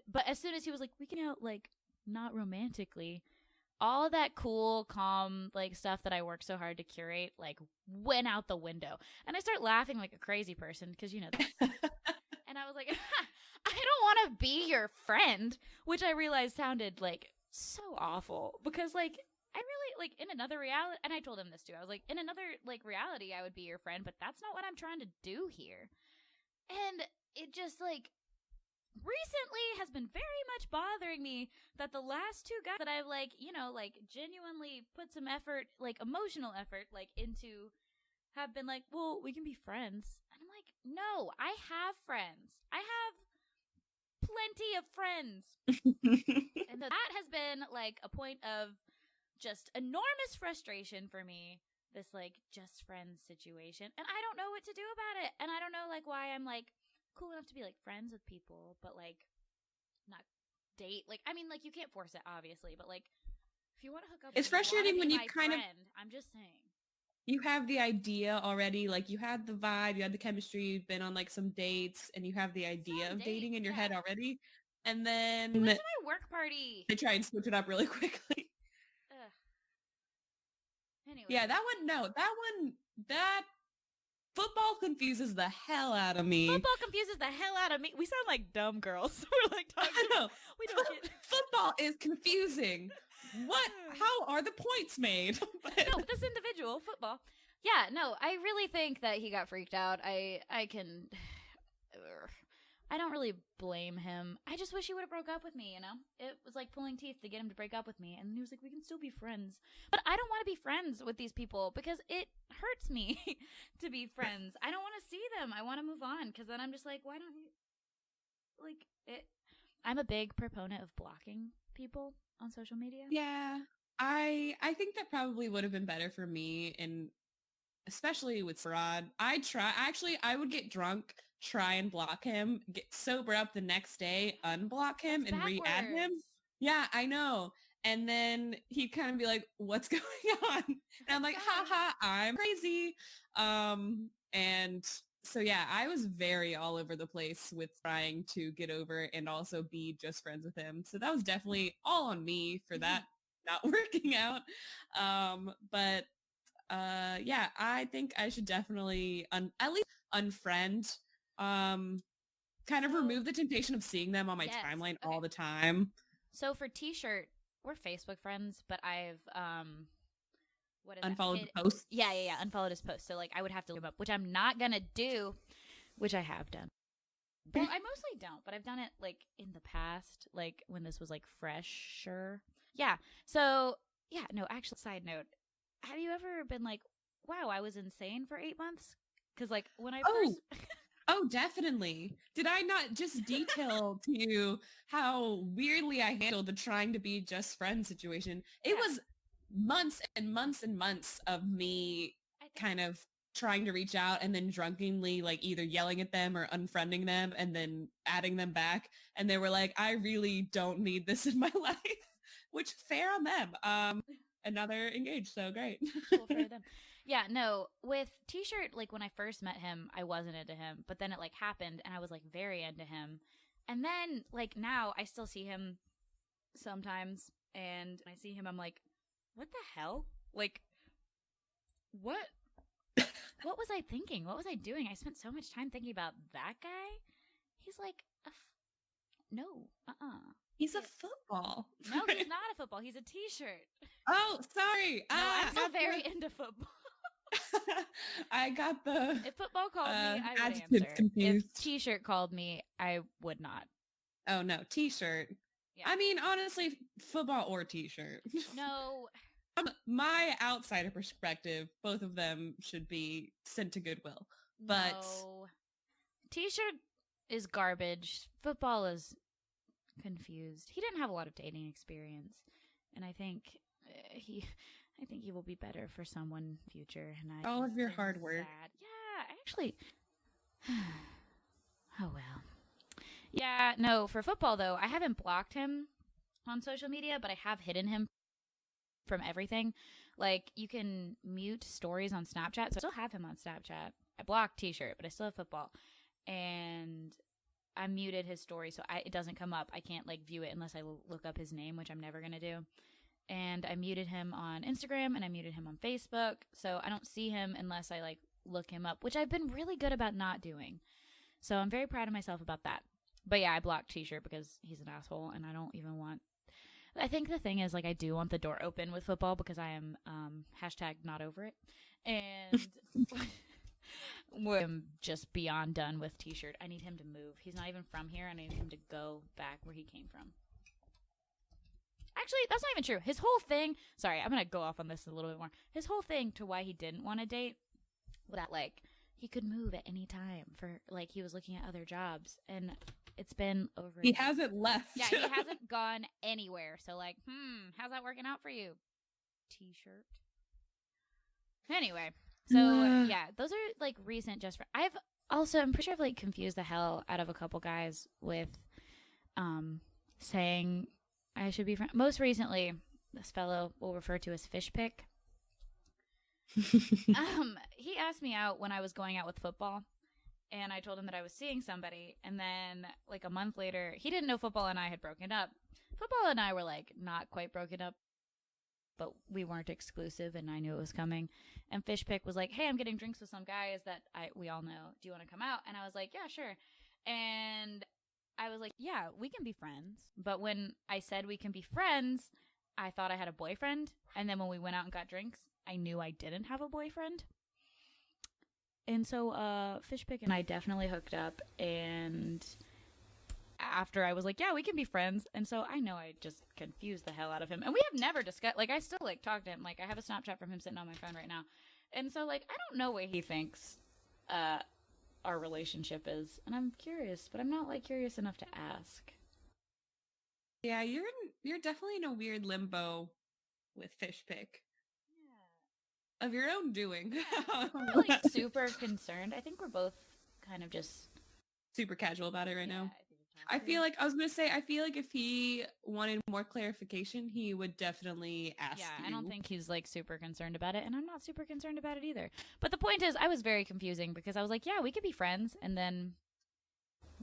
But as soon as he was like, we can out like not romantically, all that cool, calm, like stuff that I work so hard to curate, like went out the window. And I start laughing like a crazy person because you know this. And I was like, I don't want to be your friend, which I realized sounded like so awful because like I really like in another reality, and I told him this too. I was like, in another like reality, I would be your friend, but that's not what I'm trying to do here. And it just like recently has been very much bothering me that the last 2 guys that I've like, you know, like genuinely put some effort, like emotional effort, like into have been like, well, we can be friends. And I'm like, no, I have friends. I have plenty of friends. And that has been like a point of just enormous frustration for me, this like just friends situation. And I don't know what to do about it. And I don't know like why I'm like cool enough to be like friends with people, but like not date. Like, I mean, like you can't force it, obviously, but like if you want to hook up, It's frustrating when you kind of. I'm just saying. You have the idea already, like you had the vibe, you had the chemistry, you've been on like some dates, and you have the idea of dating in your head already. And then we went to my work party. They try and switch it up really quickly. Ugh. Anyway. Yeah, that football confuses the hell out of me. Football confuses the hell out of me. We sound like dumb girls. We're like talking. I know. We don't get Football is confusing. How are the points made? No, this individual football. Yeah, no, I really think that he got freaked out. I don't really blame him. I just wish he would have broke up with me, you know? It was like pulling teeth to get him to break up with me. And he was like, we can still be friends. But I don't want to be friends with these people because it hurts me to be friends. I don't want to see them. I want to move on because then I'm just like, why don't you? Like, I'm a big proponent of blocking people on social media. Yeah, I think that probably would have been better for me, and especially with Farad. I would get drunk, try and block him, get sober up the next day, unblock him, and re-add him. Yeah, I know. And then he'd kind of be like, what's going on? And I'm like, haha, I'm crazy. And so yeah, I was very all over the place with trying to get over and also be just friends with him. So that was definitely all on me for that not working out. But yeah, I think I should definitely at least unfriend, kind of remove the temptation of seeing them on my timeline all the time. So for T-shirt, we're Facebook friends, but I've unfollowed the post. Yeah, unfollowed his post. So like I would have to look him up, which I'm not gonna do, which I have done. Well, I mostly don't, but I've done it like in the past, like when this was like fresher. Yeah. So yeah, no, actually, side note, have you ever been like, wow, I was insane for 8 months? Because like when I first. Oh, definitely. Did I not just detail to you how weirdly I handled the trying to be just friends situation? It was months and months and months of me kind of trying to reach out and then drunkenly like either yelling at them or unfriending them and then adding them back. And they were like, I really don't need this in my life, which fair on them. And now they're engaged, so great. Cool for them. Yeah, no, with T-shirt, like when I first met him, I wasn't into him, but then it like happened and I was like very into him. And then like now I still see him sometimes and I see him, I'm like, what the hell? Like, what was I thinking? What was I doing? I spent so much time thinking about that guy. He's like, no, He's a football. No, he's not a football. He's a t-shirt. Oh, sorry. No, I'm still very into football. I got the If football called me, I would adjectives answer. confused. If t-shirt called me, I would not. Oh, no. T-shirt. Yeah. I mean, honestly, football or t-shirt. No. From my outsider perspective, both of them should be sent to Goodwill. But No. T-shirt is garbage. Football is confused. He didn't have a lot of dating experience, and I think he will be better for someone future. And all of your think hard it's work. sad. Yeah, actually. Oh well. Yeah, no. For football though, I haven't blocked him on social media, but I have hidden him from everything. Like, you can mute stories on Snapchat, so I still have him on Snapchat. I blocked t-shirt, but I still have football. And I muted his story, so it doesn't come up. I can't, like, view it unless I look up his name, which I'm never going to do. And I muted him on Instagram, and I muted him on Facebook, so I don't see him unless I, like, look him up, which I've been really good about not doing. So I'm very proud of myself about that. But yeah, I blocked t-shirt because he's an asshole, and I don't even want... I think the thing is, like, I do want the door open with football because I am hashtag not over it. And I'm just beyond done with t-shirt. I need him to move. He's not even from here. I need him to go back where he came from. Actually, that's not even true. His whole thing... Sorry, I'm going to go off on this a little bit more. His whole thing to why he didn't want to date was that, like, he could move at any time for, like, he was looking at other jobs. And... it's been over. He hasn't left. Yeah, he hasn't gone anywhere. So, like, how's that working out for you? T-shirt. Anyway, so yeah, those are like recent just. I'm pretty sure I've like confused the hell out of a couple guys with, saying I should be friends. Most recently, this fellow we'll refer to as Fish Pick. He asked me out when I was going out with football. And I told him that I was seeing somebody. And then, like, a month later, he didn't know football and I had broken up. Football and I were, like, not quite broken up. But we weren't exclusive, and I knew it was coming. And Fishpick was like, hey, I'm getting drinks with some guys that we all know. Do you want to come out? And I was like, yeah, sure. And I was like, yeah, we can be friends. But when I said we can be friends, I thought I had a boyfriend. And then when we went out and got drinks, I knew I didn't have a boyfriend. And so, Fishpick and I definitely hooked up, and after I was like, yeah, we can be friends, and so I know I just confused the hell out of him, and we have never discussed, like, I still, like, talk to him, like, I have a Snapchat from him sitting on my phone right now, and so, like, I don't know what he thinks, our relationship is, and I'm curious, but I'm not, like, curious enough to ask. Yeah, you're definitely in a weird limbo with Fishpick. Of your own doing. I'm not, like, super concerned. I think we're both kind of just super casual about it right now. I feel like if he wanted more clarification, he would definitely ask you. I don't think he's like super concerned about it, and I'm not super concerned about it either. But the point is, I was very confusing because I was like, yeah, we could be friends, and then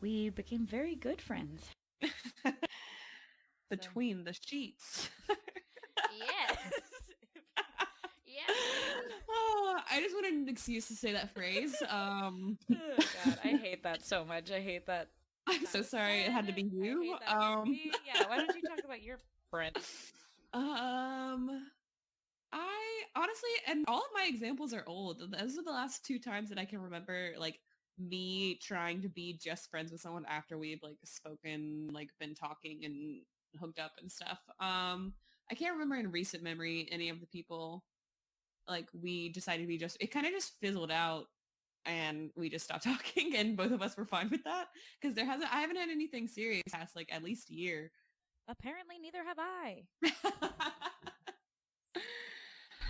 we became very good friends. Between the sheets. Yes. Yeah. Oh, I just wanted an excuse to say that phrase. Oh, God, I hate that so much. I hate that. I'm so sorry it had to be you. Yeah, why don't you talk about your friend? I honestly, and all of my examples are old. Those are the last 2 times that I can remember, like, me trying to be just friends with someone after we've, like, spoken, like, been talking and hooked up and stuff. I can't remember in recent memory any of the people, like, we decided to be just, it kind of just fizzled out and we just stopped talking, and both of us were fine with that because I haven't had anything serious past, like, at least a year. Apparently neither have I.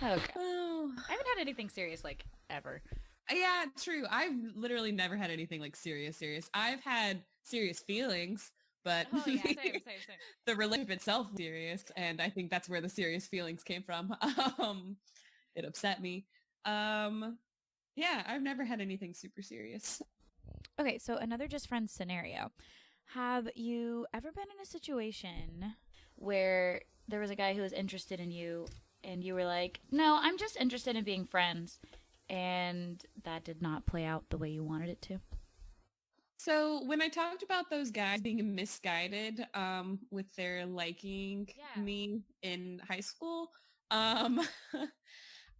Okay. Oh. I haven't had anything serious, like, ever. Yeah, true. I've literally never had anything, like, serious. I've had serious feelings, but same. The relationship itself was serious, and I think that's where the serious feelings came from. It upset me. Yeah, I've never had anything super serious. Okay, so another just friends scenario. Have you ever been in a situation where there was a guy who was interested in you and you were like, no, I'm just interested in being friends, and that did not play out the way you wanted it to? So when I talked about those guys being misguided with their liking Yeah. me in high school, um,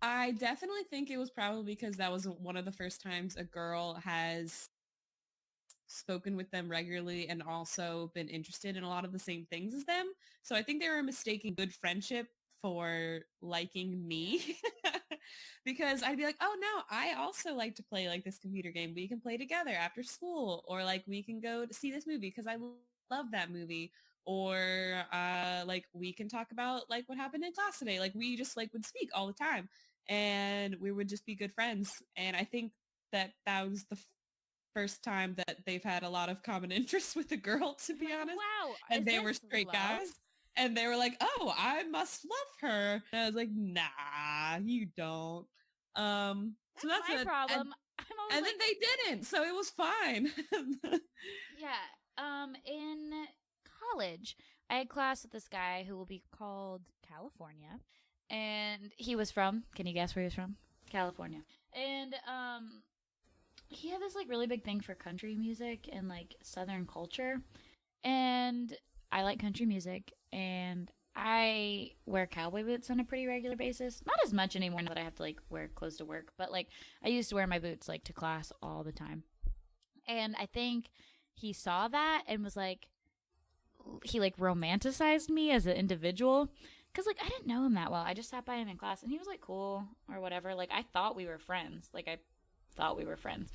I definitely think it was probably because that was one of the first times a girl has spoken with them regularly and also been interested in a lot of the same things as them. So I think they were mistaking good friendship for liking me because I'd be like, oh no, I also like to play like this computer game. We can play together after school, or like we can go to see this movie because I love that movie. Or like we can talk about like what happened in class today. Like we just like would speak all the time and we would just be good friends. And I think that was the first time that they've had a lot of common interests with a girl, to be Like, honest. wow, And is they were this straight love? guys. And they were like, oh, I must love her. And I was like, nah, you don't. So that's my it. problem. I'm always And like, then they didn't. So it was fine. yeah. In college, I had class with this guy who will be called California, and he was from. Can you guess where he was from? California. And he had this like really big thing for country music and like Southern culture, and I like country music, and I wear cowboy boots on a pretty regular basis. Not as much anymore now that I have to like wear clothes to work, but like I used to wear my boots like to class all the time. And I think he saw that and was like, he like romanticized me as an individual. Cause like I didn't know him that well. I just sat by him in class and he was like cool or whatever. Like I thought we were friends. Like I thought we were friends.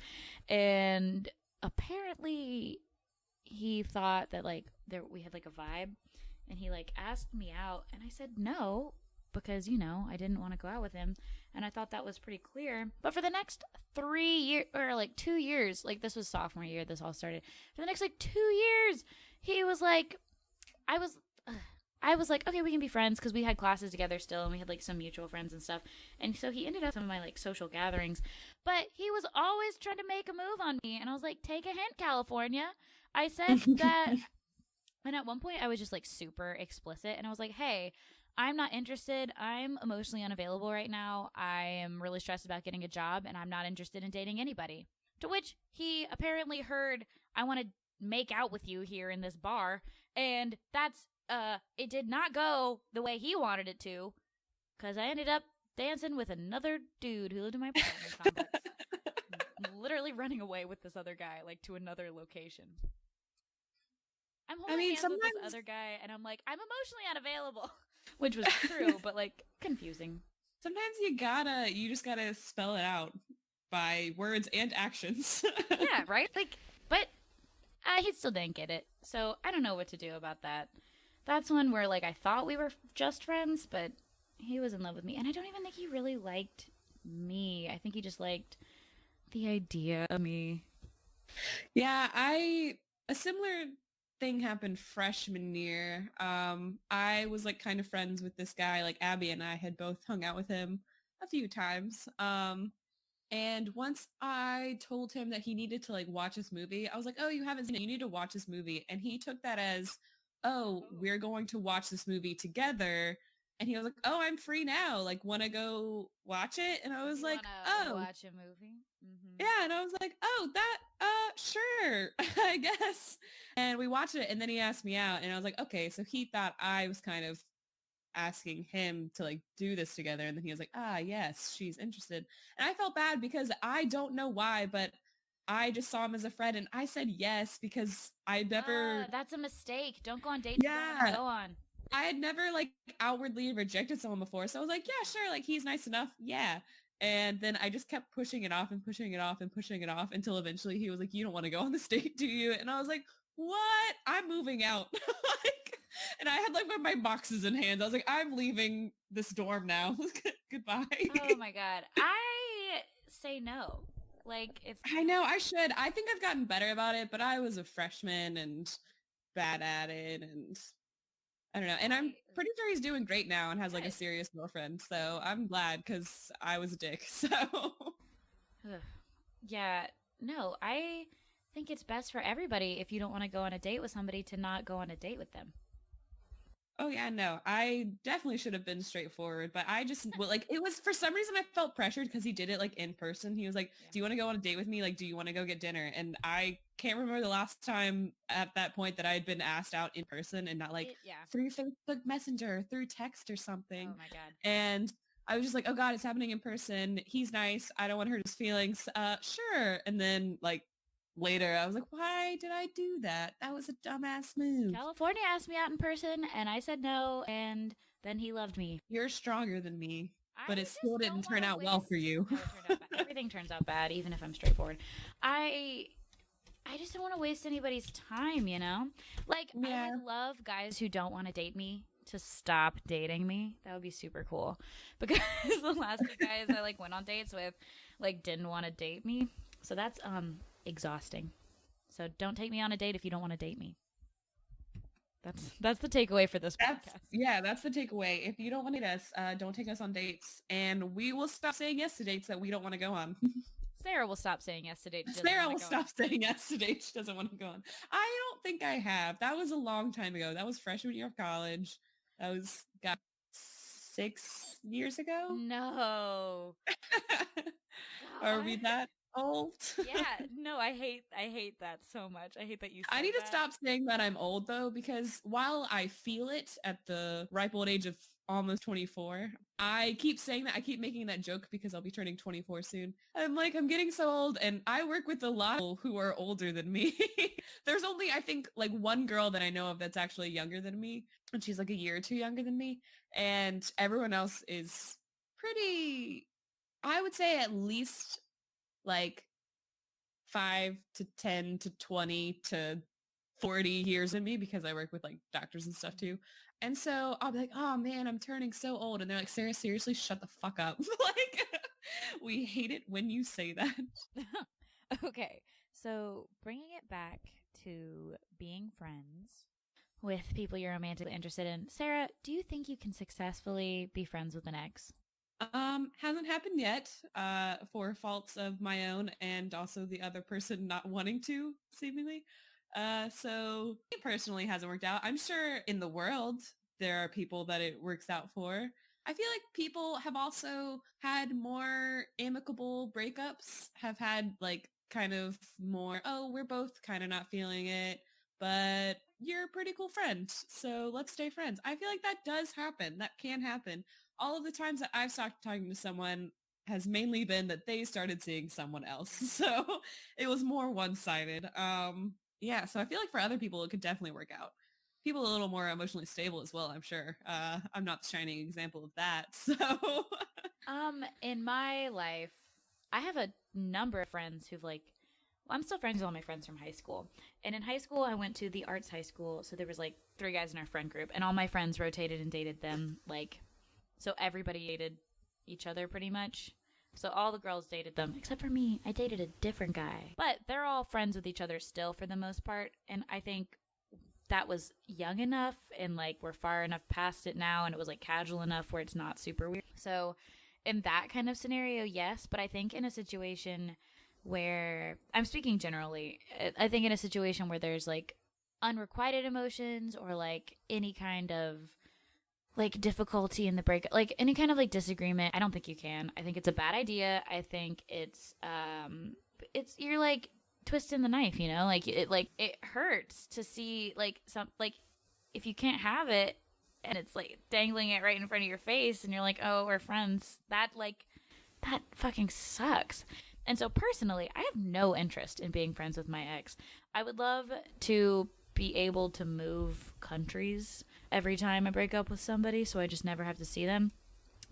And apparently he thought that like we had like a vibe, and he like asked me out and I said no because I didn't want to go out with him, and I thought that was pretty clear. But for the next 3 years or like 2 years, like this was sophomore year this all started, for the next like 2 years he was like, I was I was like, okay, we can be friends because we had classes together still and we had like some mutual friends and stuff. And so he ended up some of my like social gatherings, but he was always trying to make a move on me. And I was like, take a hint, California. I said that. And at one point I was just like super explicit and I was like, hey, I'm not interested. I'm emotionally unavailable right now. I am really stressed about getting a job and I'm not interested in dating anybody. To which he apparently heard, I want to make out with you here in this bar. And that's, it did not go the way he wanted it to, because I ended up dancing with another dude who lived in my apartment complex. Literally running away with this other guy, like to another location. I'm holding hands with this other guy, and I'm like, I'm emotionally unavailable, which was true, but like confusing. Sometimes you just gotta spell it out by words and actions. Yeah, right? Like, but he still didn't get it, so I don't know what to do about that. That's one where like I thought we were just friends, but he was in love with me, and I don't even think he really liked me. I think he just liked the idea of me. Yeah, a similar thing happened freshman year. I was like kind of friends with this guy, like Abby and I had both hung out with him a few times. And once I told him that he needed to like watch this movie, I was like, oh, you haven't seen it. You need to watch this movie. And he took that as, oh, we're going to watch this movie together. And he was like, oh, I'm free now. Like, want to go watch it? And I was like, oh. Watch a movie? Mm-hmm. Yeah, and I was like, oh, sure, I guess. And we watched it, and then he asked me out, and I was like, okay, so he thought I was kind of asking him to like do this together, and then he was like, ah, yes, she's interested. And I felt bad because I don't know why, but I just saw him as a friend, and I said yes because I never... that's a mistake. Don't go on dates you don't want to go on. I had never like outwardly rejected someone before, so I was like, yeah, sure, like he's nice enough, yeah. And then I just kept pushing it off and pushing it off and pushing it off until eventually he was like, you don't want to go on this date, do you? And I was like, what? I'm moving out. And I had like my boxes in hand. I was like, I'm leaving this dorm now. Goodbye. Oh my God. I say no. Like if I know I should. I think I've gotten better about it, but I was a freshman and bad at it, and I don't know. And I'm pretty sure he's doing great now and has like a serious girlfriend. So I'm glad because I was a dick. So yeah, no, I think it's best for everybody if you don't want to go on a date with somebody to not go on a date with them. Oh yeah, no, I definitely should have been straightforward, but I just well, like it was for some reason I felt pressured because he did it like in person. He was like, Yeah. "Do you want to go on a date with me? Like, do you want to go get dinner?" And I can't remember the last time at that point that I had been asked out in person and not like Yeah. through Facebook Messenger, through text or something. Oh my God. And I was just like, "Oh God, it's happening in person. He's nice. I don't want to hurt his feelings. Sure." And then like later, I was like, "Why did I do that? That was a dumbass move." California asked me out in person and I said no, and then he loved me. You're stronger than me, I but it just still didn't don't turn want out to well for waste. you. No, it turned out bad. Everything turns out bad, even if I'm straightforward. I just don't want to waste anybody's time, you know? Like, I Yeah. would love guys who don't want to date me to stop dating me. That would be super cool. Because the last two guys I like went on dates with like didn't want to date me. So that's exhausting. So don't take me on a date if you don't want to date me. That's the takeaway for this podcast. That's the takeaway. If you don't want to date us, don't take us on dates, and we will stop saying yes to dates that we don't want to go on. Sarah will stop saying yes to dates. Sarah will stop saying yes to dates she doesn't want to go on. I don't think I have. That was a long time ago. That was freshman year of college. That was got 6 years ago. No. Are we that old? Yeah, no, I hate that so much. I hate that you said I need that. to stop saying that I'm old though, because while I feel it at the ripe old age of almost 24, I keep saying that. I keep making that joke because I'll be turning 24 soon. I'm like, I'm getting so old, and I work with a lot of people who are older than me. There's only, I think, like one girl that I know of that's actually younger than me, and she's like a year or two younger than me, and everyone else is pretty, I would say at least like 5 to 10 to 20 to 40 years in me, because I work with like doctors and stuff too. And so I'll be like, oh man, I'm turning so old. And they're like, Sarah, seriously, shut the fuck up. Like, we hate it when you say that. Okay, so bringing it back to being friends with people you're romantically interested in. Sarah, do you think you can successfully be friends with an ex? Hasn't happened yet, for faults of my own and also the other person not wanting to, seemingly. So it personally hasn't worked out. I'm sure in the world there are people that it works out for. I feel like people have also had more amicable breakups, have had like kind of more, oh, we're both kind of not feeling it, but you're a pretty cool friend, so let's stay friends. I feel like that does happen. That can happen. All of the times that I've stopped talking to someone has mainly been that they started seeing someone else. So it was more one-sided. Yeah, so I feel like for other people, it could definitely work out. People a little more emotionally stable as well, I'm sure. I'm not the shining example of that. So In my life, I have a number of friends who've like, well, I'm still friends with all my friends from high school. And in high school, I went to the arts high school. So there was like 3 guys in our friend group, and all my friends rotated and dated them. Like, so everybody dated each other pretty much. So all the girls dated them, except for me. I dated a different guy. But they're all friends with each other still for the most part. And I think that was young enough, and like we're far enough past it now, and it was like casual enough where it's not super weird. So in that kind of scenario, yes. But I think in a situation where, I'm speaking generally, I think in a situation where there's like unrequited emotions or like any kind of like difficulty in the breakup, like any kind of like disagreement, I don't think you can. I think it's a bad idea. I think it's you're like twisting the knife, you know, like it hurts to see like some, like if you can't have it and it's like dangling it right in front of your face and you're like, oh, we're friends, that fucking sucks. And so personally, I have no interest in being friends with my ex. I would love to be able to move countries every time I break up with somebody, so I just never have to see them.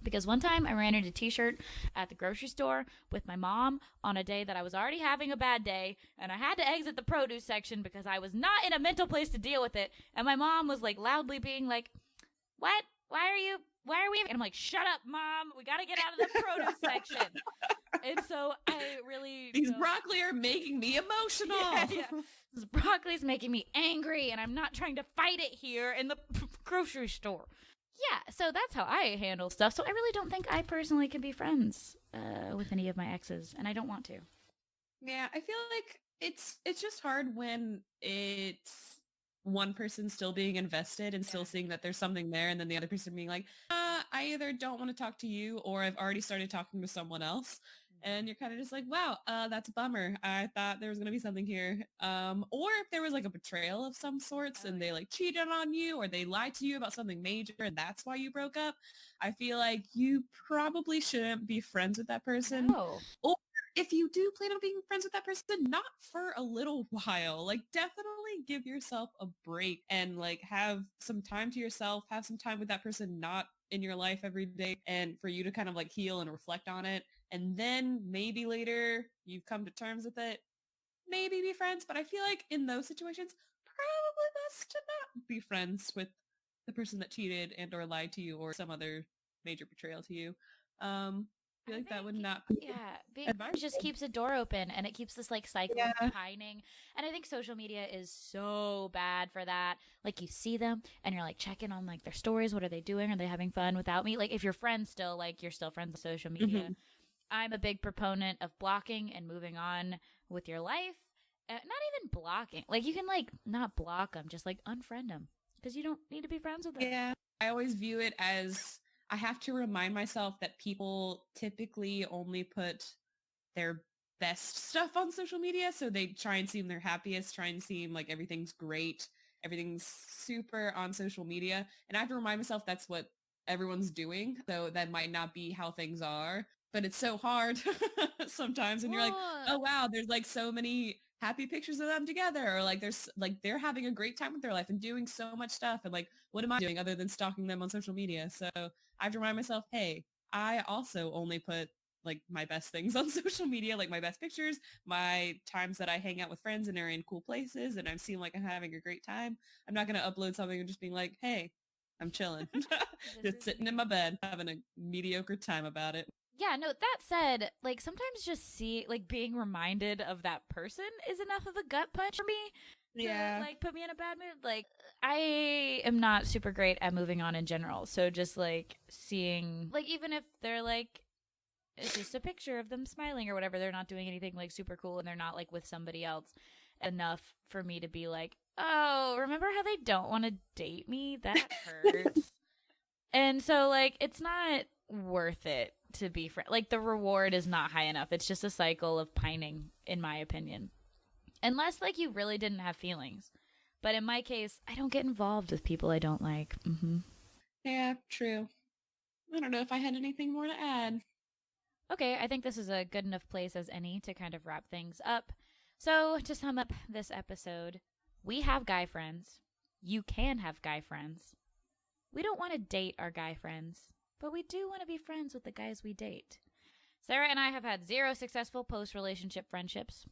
Because one time I ran into a t-shirt at the grocery store with my mom on a day that I was already having a bad day, and I had to exit the produce section because I was not in a mental place to deal with it. And my mom was like loudly being like, what? Why are we? And I'm like, shut up, Mom. We got to get out of the produce section. And so I really... These broccoli are making me emotional. Yeah. This broccoli's making me angry, and I'm not trying to fight it here in the grocery store. Yeah, so that's how I handle stuff. So I really don't think I personally can be friends with any of my exes, and I don't want to. Yeah, I feel like it's just hard when it's one person still being invested and still seeing that there's something there, and then the other person being like, I either don't want to talk to you or I've already started talking to someone else. And you're kind of just like, wow, that's a bummer. I thought there was going to be something here. Or if there was like a betrayal of some sorts and they like cheated on you or they lied to you about something major and that's why you broke up, I feel like you probably shouldn't be friends with that person. No. Or if you do plan on being friends with that person, not for a little while. Like definitely give yourself a break and like have some time to yourself, have some time with that person not in your life every day, and for you to kind of like heal and reflect on it. And then maybe later you've come to terms with it, maybe be friends. But I feel like in those situations, probably best to not be friends with the person that cheated and or lied to you or some other major betrayal to you. I feel like that would not be being friends just keeps a door open and it keeps this like cycle of pining. And I think social media is so bad for that. Like you see them and you're like checking on like their stories. What are they doing? Are they having fun without me? Like if you're friends still, like you're still friends on social media. Mm-hmm. I'm a big proponent of blocking and moving on with your life. Not even blocking. Like you can like not block them, just like unfriend them because you don't need to be friends with them. Yeah, I always view it as I have to remind myself that people typically only put their best stuff on social media. So they try and seem their happiest, try and seem like everything's great, everything's super on social media. And I have to remind myself that's what everyone's doing. So that might not be how things are, but it's so hard sometimes. And you're like, oh, wow, there's like so many happy pictures of them together, or like there's like they're having a great time with their life and doing so much stuff, and like what am I doing other than stalking them on social media? So I have to remind myself, hey, I also only put like my best things on social media, like my best pictures, my times that I hang out with friends and are in cool places and I seem like I'm having a great time. I'm not going to upload something and just being like, hey, I'm chilling, just sitting in my bed having a mediocre time about it. Yeah, no, that said, like sometimes just being reminded of that person is enough of a gut punch for me to like put me in a bad mood. Like I am not super great at moving on in general. So just like seeing, like even if they're like, it's just a picture of them smiling or whatever, they're not doing anything like super cool and they're not like with somebody else, enough for me to be like, oh, remember how they don't want to date me? That hurts. And so like, it's not worth it to be friends. Like the reward is not high enough. It's just a cycle of pining, in my opinion. Unless like you really didn't have feelings. But in my case, I don't get involved with people I don't like. Mm-hmm. Yeah, true. I don't know if I had anything more to add. Okay, I think this is a good enough place as any to kind of wrap things up. So to sum up this episode, we have guy friends. You can have guy friends. We don't want to date our guy friends, but we do want to be friends with the guys we date. Sarah and I have had 0 successful post-relationship friendships.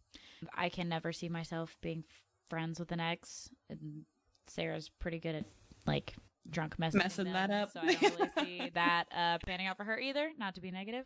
I can never see myself being friends with an ex. And Sarah's pretty good at, like, drunk messing that up. So I don't really see that panning out for her either, not to be negative.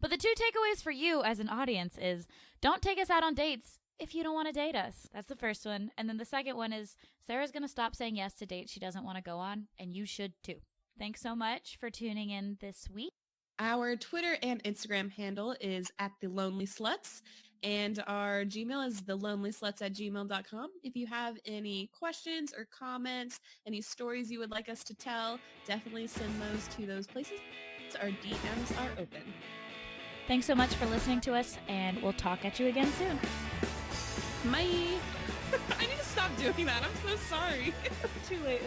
But the 2 takeaways for you as an audience is don't take us out on dates if you don't want to date us. That's the first one. And then the second one is Sarah's going to stop saying yes to dates she doesn't want to go on, and you should too. Thanks so much for tuning in this week. Our Twitter and Instagram handle is @thelonelysluts, and our Gmail is thelonelysluts@gmail.com. If you have any questions or comments, any stories you would like us to tell, definitely send those to those places. Our DMs are open. Thanks so much for listening to us, and we'll talk at you again soon. Bye. I need to stop doing that. I'm so sorry. Too late.